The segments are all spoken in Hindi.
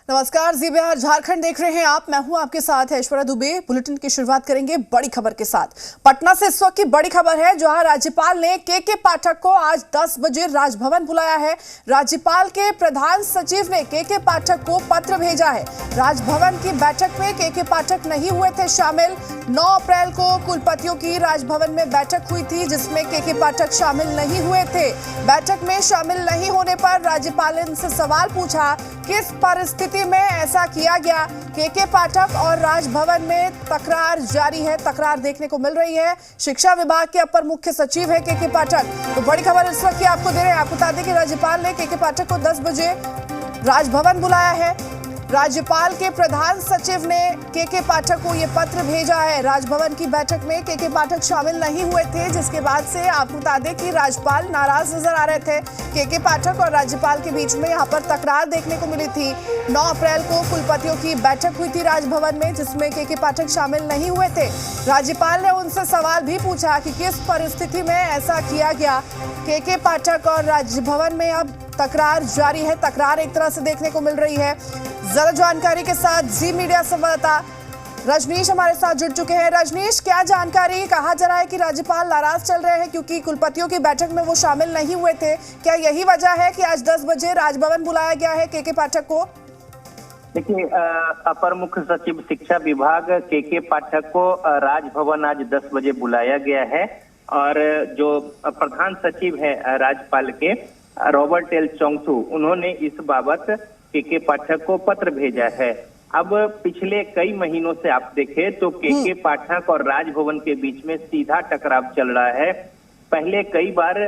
नमस्कार, जी बिहार झारखंड देख रहे हैं आप। मैं हूं आपके साथ ऐश्वर्या दुबे। बुलेटिन की शुरुआत करेंगे बड़ी खबर के साथ। पटना से इस वक्त की बड़ी खबर है, जहां राज्यपाल ने के पाठक को आज 10 बजे राजभवन बुलाया है। राज्यपाल के प्रधान सचिव ने के पाठक को पत्र भेजा है। राजभवन की बैठक में के पाठक नहीं हुए थे शामिल। 9 अप्रैल को कुलपतियों की राजभवन में बैठक हुई थी, जिसमें के पाठक शामिल नहीं हुए थे। बैठक में शामिल नहीं होने पर राज्यपाल ने उनसे सवाल पूछा, किस परिस्थिति में ऐसा किया गया। के पाठक और राजभवन में तकरार जारी है। तकरार देखने को मिल रही है। शिक्षा विभाग के अपर मुख्य सचिव है के पाठक। तो बड़ी खबर इस वक्त की आपको दे रहे हैं। आपको बता दें कि राज्यपाल ने के पाठक को 10 बजे राजभवन बुलाया है। राज्यपाल के प्रधान सचिव ने के पाठक को ये पत्र भेजा है। राजभवन की बैठक में के पाठक शामिल नहीं हुए थे, जिसके बाद से आपको बता दें कि राज्यपाल नाराज नजर आ रहे थे। के पाठक और राज्यपाल के बीच में यहाँ पर तकरार देखने को मिली थी। 9 अप्रैल को कुलपतियों की बैठक हुई थी राजभवन में, जिसमें के पाठक शामिल नहीं हुए थे। राज्यपाल ने उनसे सवाल भी पूछा कि किस परिस्थिति में ऐसा किया गया। के पाठक और राजभवन में अब तकरार जारी है। तकरार एक तरह से देखने को मिल रही है। ज्यादा जानकारी के साथ जी मीडिया संवाददाता रजनीश हमारे साथ जुड़ चुके हैं। रजनीश, क्या जानकारी? कहा जा रहा है कि राज्यपाल नाराज चल रहे हैं क्योंकि कुलपतियों की बैठक में वो शामिल नहीं हुए थे। क्या यही वजह है कि आज 10 बजे राजभवन बुलाया गया है के पाठक को? देखिए, अपर मुख्य सचिव शिक्षा विभाग के पाठक को राजभवन आज 10 बजे बुलाया गया है। और जो प्रधान सचिव है राज्यपाल के रॉबर्ट एल चौंगथू, उन्होंने इस बाबत के पाठक को पत्र भेजा है। अब पिछले कई महीनों से आप देखें तो के पाठक और राजभवन के बीच में सीधा टकराव चल रहा है। पहले कई बार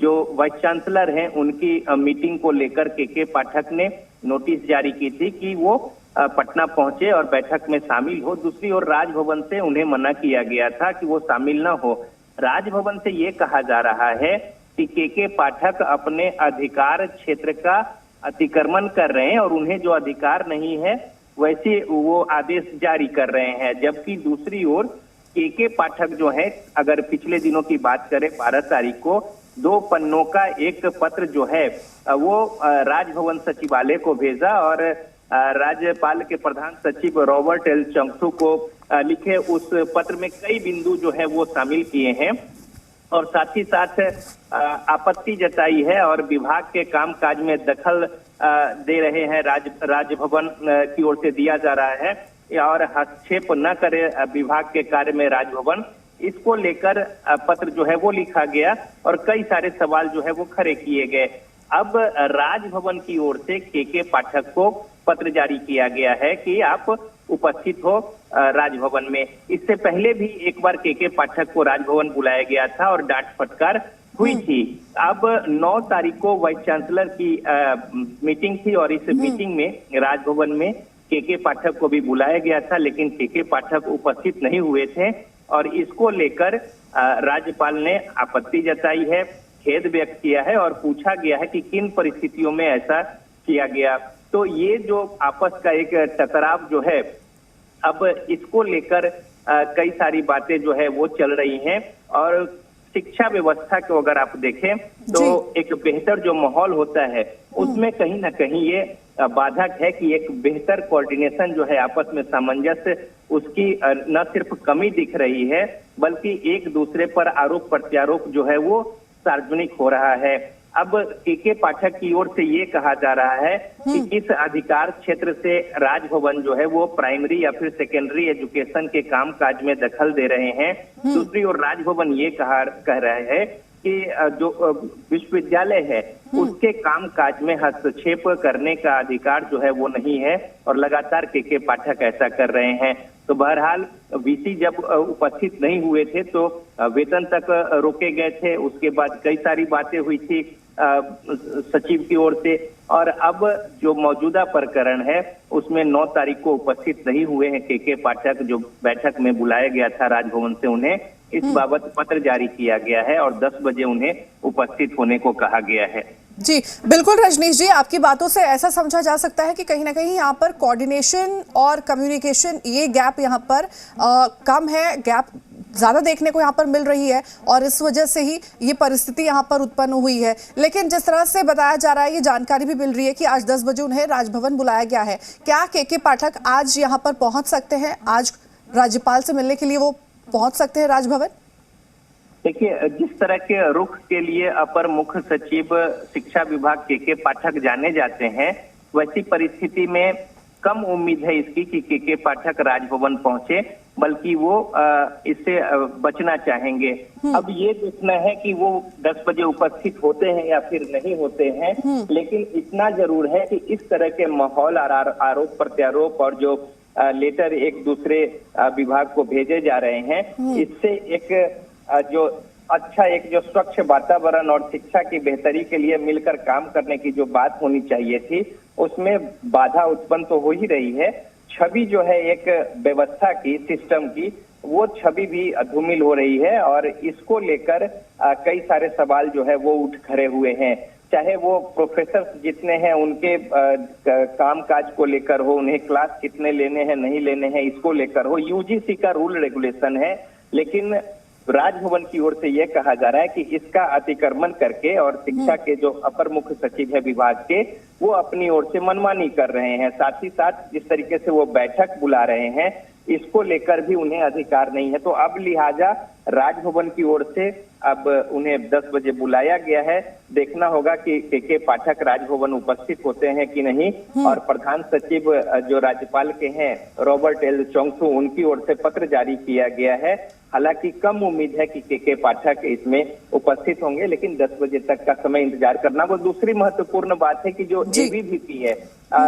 जो वाइस चांसलर हैं उनकी मीटिंग को लेकर के पाठक ने नोटिस जारी की थी कि वो पटना पहुंचे और बैठक में शामिल हो। दूसरी ओर राजभवन से उन्हें मना किया गया था कि वो शामिल न हो। राजभवन से ये कहा जा रहा है कि के पाठक अपने अधिकार क्षेत्र का अतिक्रमण कर रहे हैं और उन्हें जो अधिकार नहीं है वैसे वो आदेश जारी कर रहे हैं। जबकि दूसरी ओर के पाठक जो है, अगर पिछले दिनों की बात करें 12 तारीख को 2 पन्नों का एक पत्र जो है वो राजभवन सचिवालय को भेजा और राज्यपाल के प्रधान सचिव रॉबर्ट एल चौंगथू को लिखे उस पत्र में कई बिंदु जो है वो शामिल किए हैं और साथ ही साथ आपत्ति जताई है और विभाग के कामकाज में दखल दे रहे हैं। राजभवन की ओर से दिया जा रहा है और हस्तक्षेप न करे विभाग के कार्य में राजभवन, इसको लेकर पत्र जो है वो लिखा गया और कई सारे सवाल जो है वो खड़े किए गए। अब राजभवन की ओर से के पाठक को पत्र जारी किया गया है कि आप उपस्थित हो राजभवन में। इससे पहले भी एक बार के पाठक को राजभवन बुलाया गया था और डांट फटकार हुई थी। अब 9 तारीख को वाइस चांसलर की मीटिंग थी और इस मीटिंग में राजभवन में के पाठक को भी बुलाया गया था, लेकिन के पाठक उपस्थित नहीं हुए थे और इसको लेकर राज्यपाल ने आपत्ति जताई है, खेद व्यक्त किया है और पूछा गया है कि किन परिस्थितियों में ऐसा किया गया। तो ये जो आपस का एक टकराव जो है, अब इसको लेकर कई सारी बातें जो है वो चल रही हैं और शिक्षा व्यवस्था को अगर आप देखें तो एक बेहतर जो माहौल होता है उसमें कहीं ना कहीं ये बाधक है कि एक बेहतर कोऑर्डिनेशन जो है, आपस में सामंजस्य, उसकी न सिर्फ कमी दिख रही है बल्कि एक दूसरे पर आरोप प्रत्यारोप जो है वो सार्वजनिक हो रहा है। अब के पाठक की ओर से ये कहा जा रहा है कि किस अधिकार क्षेत्र से राजभवन जो है वो प्राइमरी या फिर सेकेंडरी एजुकेशन के कामकाज में दखल दे रहे हैं। दूसरी ओर राजभवन ये कह रहा है कि जो विश्वविद्यालय है उसके कामकाज में हस्तक्षेप करने का अधिकार जो है वो नहीं है और लगातार के पाठक ऐसा कर रहे हैं। तो बहरहाल वीसी जब उपस्थित नहीं हुए थे तो वेतन तक रोके गए थे। उसके बाद कई सारी बातें हुई थी सचिव की ओर से और अब जो मौजूदा प्रकरण है उसमें 9 तारीख को उपस्थित नहीं हुए हैं के पाठक। जो बैठक में बुलाया गया था राजभवन से, उन्हें इस बाबत पत्र जारी किया गया है और 10 बजे उन्हें उपस्थित होने को कहा गया है। जी बिल्कुल रजनीश जी, आपकी बातों से ऐसा समझा जा सकता है कि कहीं ना कहीं यहाँ पर कोऑर्डिनेशन और कम्युनिकेशन, ये गैप यहाँ पर कम है, गैप ज्यादा देखने को यहाँ पर मिल रही है और इस वजह से ही ये परिस्थिति यहाँ पर उत्पन्न हुई है। लेकिन जिस तरह से बताया जा रहा है, ये जानकारी भी मिल रही है कि आज 10 बजे उन्हें राजभवन बुलाया गया है। क्या के पाठक आज यहाँ पर पहुंच सकते हैं? आज राज्यपाल से मिलने के लिए वो पहुंच सकते हैं राजभवन? देखिए, जिस तरह के रुख के लिए अपर मुख्य सचिव शिक्षा विभाग के पाठक जाने जाते हैं, वैसी परिस्थिति में कम उम्मीद है इसकी कि के पाठक राजभवन पहुंचे, बल्कि वो इससे बचना चाहेंगे। अब ये देखना है कि वो 10 बजे उपस्थित होते हैं या फिर नहीं होते हैं, लेकिन इतना जरूर है कि इस तरह के माहौल और आरोप प्रत्यारोप और जो लेटर एक दूसरे विभाग को भेजे जा रहे हैं, इससे एक जो अच्छा एक जो स्वच्छ वातावरण और शिक्षा की बेहतरी के लिए मिलकर काम करने की जो बात होनी चाहिए थी, उसमें बाधा उत्पन्न तो हो ही रही है। छवि जो है एक व्यवस्था की, सिस्टम की, वो छवि भी धूमिल हो रही है और इसको लेकर कई सारे सवाल जो है वो उठ खड़े हुए हैं। चाहे वो प्रोफेसर जितने हैं उनके काम काज को लेकर हो, उन्हें क्लास कितने लेने हैं नहीं लेने हैं इसको लेकर हो, यूजीसी का रूल रेगुलेशन है, लेकिन राजभवन की ओर से यह कहा जा रहा है कि इसका अतिक्रमण करके और शिक्षा के जो अपर मुख्य सचिव है विभाग के, वो अपनी ओर से मनमानी कर रहे हैं। साथ ही साथ जिस तरीके से वो बैठक बुला रहे हैं, इसको लेकर भी उन्हें अधिकार नहीं है। तो अब लिहाजा राजभवन की ओर से अब उन्हें 10 बजे बुलाया गया है। देखना होगा कि के पाठक राजभवन उपस्थित होते हैं कि नहीं। और प्रधान सचिव जो राज्यपाल के हैं रॉबर्ट एल चोंगथू, उनकी ओर से पत्र जारी किया गया है। हालांकि कम उम्मीद है कि के पाठक इसमें उपस्थित होंगे, लेकिन 10 बजे तक का समय इंतजार करना। वो दूसरी महत्वपूर्ण बात है कि जो एबीवीपी है,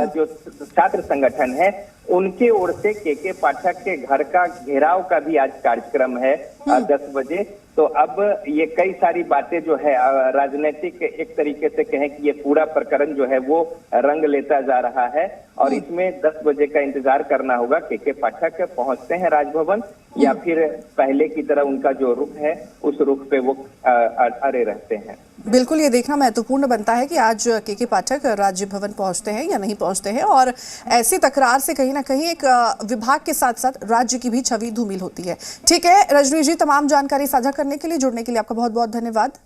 जो छात्र संगठन है, उनके ओर से के पाठक के घर का घेराव का भी आज कार्यक्रम है 10 बजे। तो अब ये कई सारी बातें जो है राजनीतिक एक तरीके से कहें कि ये पूरा प्रकरण जो है वो रंग लेता जा रहा है और इसमें 10 बजे का इंतजार करना होगा। के पाठक पहुंचते हैं राजभवन या फिर पहले की तरह उनका जो रुख है उस रुख पे वो अड़े रहते हैं। बिल्कुल, ये देखना महत्वपूर्ण बनता है कि आज के पाठक राजभवन पहुंचते हैं या नहीं पहुंचते हैं। और ऐसी तकरार से कहीं ना कहीं एक विभाग के साथ साथ राज्य की भी छवि धूमिल होती है। ठीक है रजनी जी, तमाम जानकारी साझा करने के लिए, जुड़ने के लिए आपका बहुत बहुत धन्यवाद।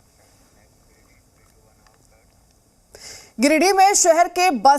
गिरिडीह में शहर के बस